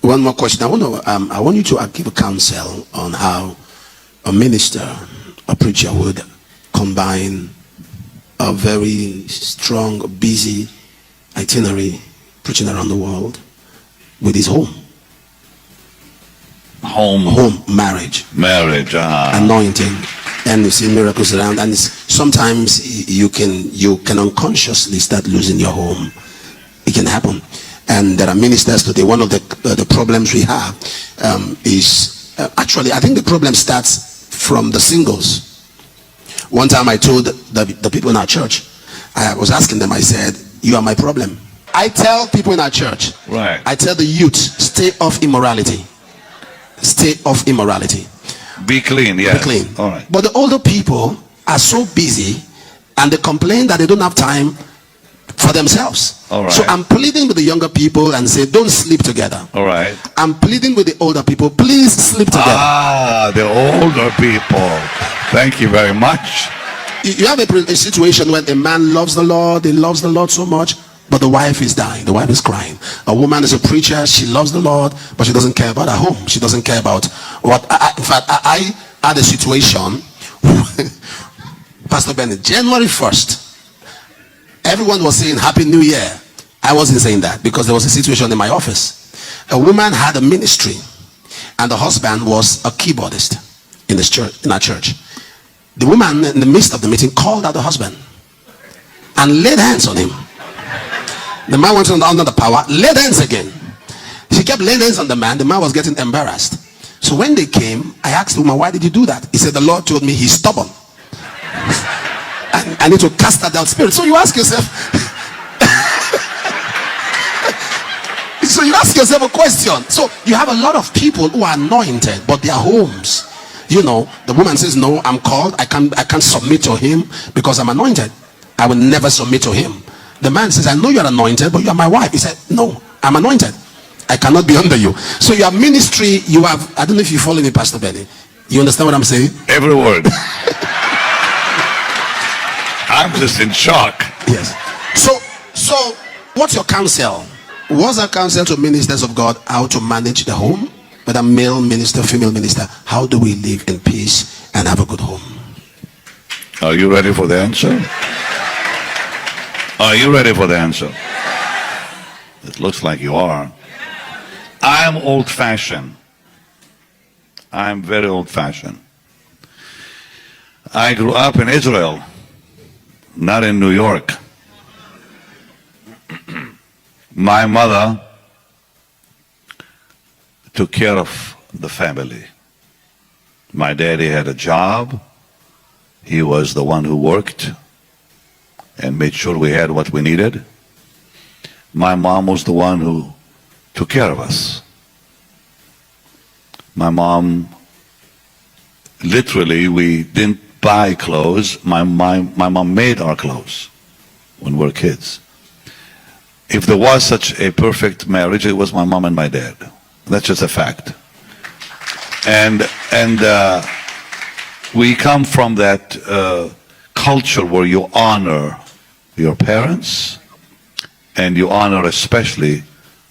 One more question. I want you to give a counsel on how a minister, a preacher would combine a very strong, busy itinerary, preaching around the world, with his home. Home, marriage. Anointing. And you see miracles around, and sometimes you can unconsciously start losing your home. It can happen. And there are ministers today. One of the problems we have is actually, I think the problem starts from the singles. One time I told the people in our church, I was asking them, I said, you are my problem. I tell people in our church, right, I tell the youth, stay off immorality. Stay off immorality. Be clean, yes. Be clean. All right. But the older people are so busy and they complain that they don't have time for themselves. All right. So I'm pleading with the younger people and say, don't sleep together. All right. I'm pleading with the older people, please sleep together. The older people. Thank you very much. You have a situation when a man loves the Lord, he loves the Lord so much, but the wife is dying, the wife is crying. A woman is a preacher, she loves the Lord, but she doesn't care about her home. She doesn't care about what. In fact, I had a situation, Pastor Bennett, January 1st, everyone was saying Happy New Year. I wasn't saying that because there was a situation in my office. A woman had a ministry and the husband was a keyboardist in this church, in our church. The woman in the midst of the meeting called out the husband and laid hands on him. The man went under the power, laid hands again. She kept laying hands on the man. The man was getting embarrassed. So when they came, I asked the woman, why did you do that? He said, the Lord told me he's stubborn. And I need to cast that out spirit. So you ask yourself, so you ask yourself a question. So you have a lot of people who are anointed, but their homes, you know, the woman says, no, I'm called. I can't submit to him because I'm anointed. I will never submit to him. The man says, I know you're anointed, but you are my wife. He said, no, I'm anointed. I cannot be under you. So your ministry, you have, I don't know if you follow me, Pastor Benny. You understand what I'm saying? Every word. I'm just in shock. Yes. So what's your counsel? What's our counsel to ministers of God? How to manage the home? Whether male minister, female minister, how do we live in peace and have a good home? Are you ready for the answer? Are you ready for the answer? It looks like you are. I'm old-fashioned. I'm very old-fashioned. I grew up in Israel, not in New York. My mother took care of the family. My daddy had a job. He was the one who worked and made sure we had what we needed. My mom was the one who took care of us. My mom, literally, we didn't buy clothes. My mom made our clothes when we were kids. If there was such a perfect marriage, it was my mom and my dad. That's just a fact. And we come from that culture where you honor your parents and you honor especially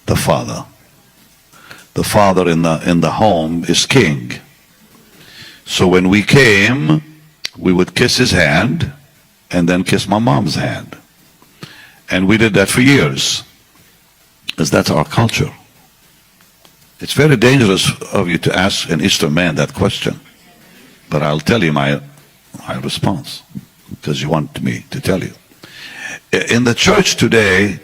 the father. The father in the home is king. So when we came, we would kiss his hand and then kiss my mom's hand. And we did that for years, because that's our culture. It's very dangerous of you to ask an Eastern man that question, but I'll tell you my response, because you want me to tell you. In the church today,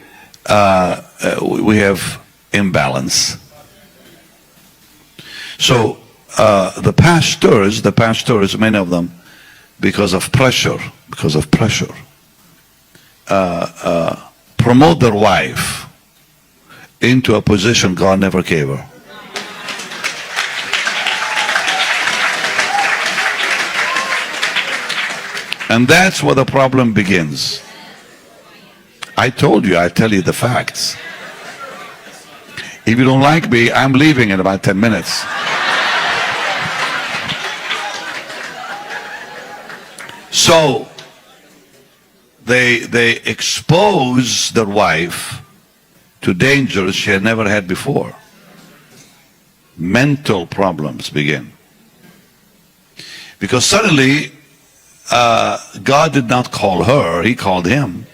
we have imbalance. So the pastors, many of them, because of pressure, promote their wife into a position God never gave her. And that's where the problem begins. I told you, I tell you the facts. If you don't like me, I'm leaving in about 10 minutes. So they expose their wife to dangers she had never had before. mental problems begin. Because suddenly, God did not call her, He called him.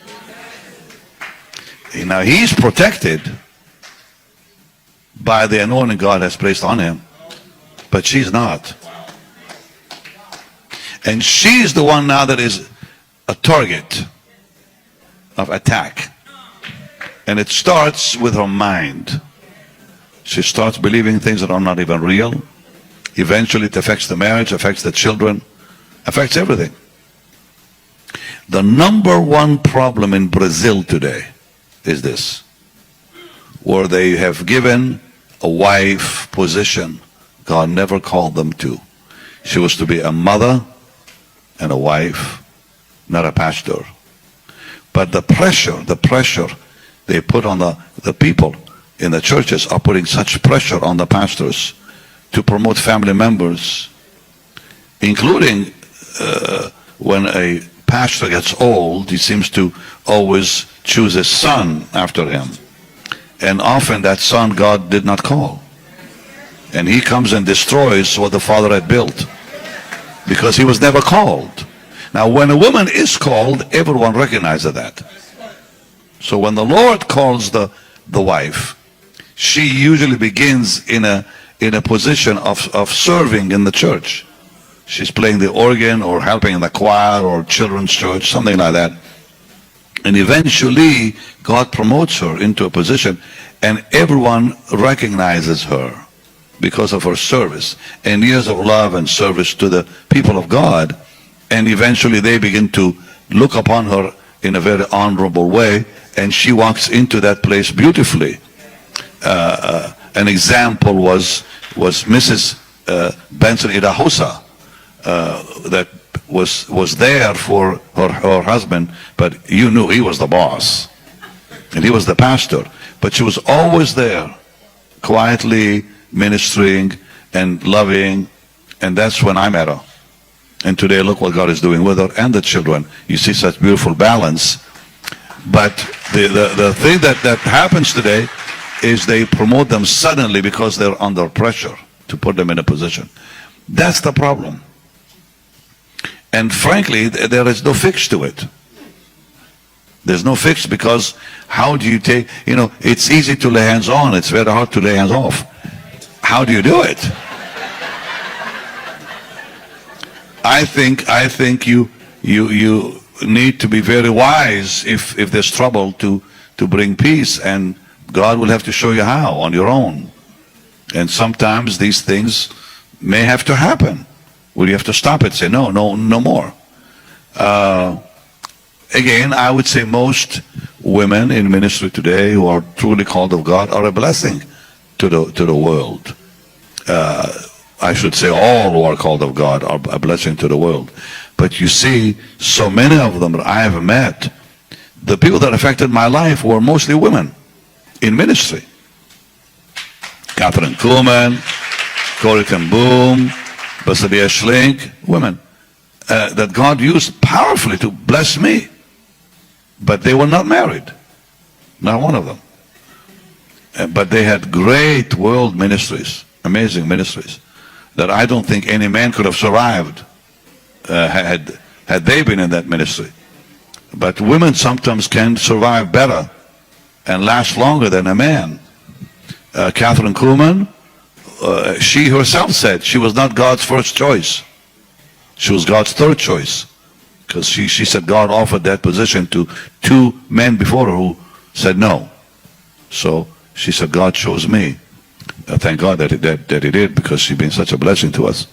Now he's protected by the anointing God has placed on him, but she's not. And she's the one now that is a target of attack. And it starts with her mind. She starts believing things that are not even real. Eventually it affects the marriage, affects the children, affects everything. The number one problem in Brazil today is this, where they have given a wife position God never called them to. She was to be a mother and a wife, not a pastor. But the pressure they put on the people in the churches are putting such pressure on the pastors to promote family members, including when a pastor gets old, he seems to always choose a son after him. And often that son God did not call. And he comes and destroys what the father had built, because he was never called. Now when a woman is called, everyone recognizes that. So when the Lord calls the wife, she usually begins in a position of serving in the church. She's playing the organ or helping in the choir or children's church, something like that. And eventually God promotes her into a position, and everyone recognizes her because of her service and years of love and service to the people of God. And eventually they begin to look upon her in a very honorable way, and she walks into that place beautifully. An example was Mrs. Benson Idahosa, that was there for her husband, but you knew he was the boss and he was the pastor, but she was always there quietly ministering and loving. And that's when I met her. And today look what God is doing with her and the children. You see such beautiful balance. But the thing that happens today is they promote them suddenly because they're under pressure to put them in a position. That's the problem. And frankly, there is no fix to it. There's no fix, because how do you take, it's easy to lay hands on, it's very hard to lay hands off. How do you do it? I think you need to be very wise if there's trouble to bring peace, and God will have to show you how on your own. And sometimes these things may have to happen, where you have to stop it, say no more. Again, I would say most women in ministry today who are truly called of God are a blessing to the world. I should say all who are called of God are a blessing to the world. But you see, so many of them that I have met, the people that affected my life were mostly women in ministry. Catherine Kuhlman, Corrie ten Boom, Basalia Schlink, women that God used powerfully to bless me. But they were not married, not one of them. But they had great world ministries, amazing ministries, that I don't think any man could have survived had they been in that ministry. But women sometimes can survive better and last longer than a man. Catherine Kuhlman, she herself said she was not God's first choice. She was God's third choice. Because she said God offered that position to two men before her who said no. So she said, God chose me. Thank God that he did, because she's been such a blessing to us.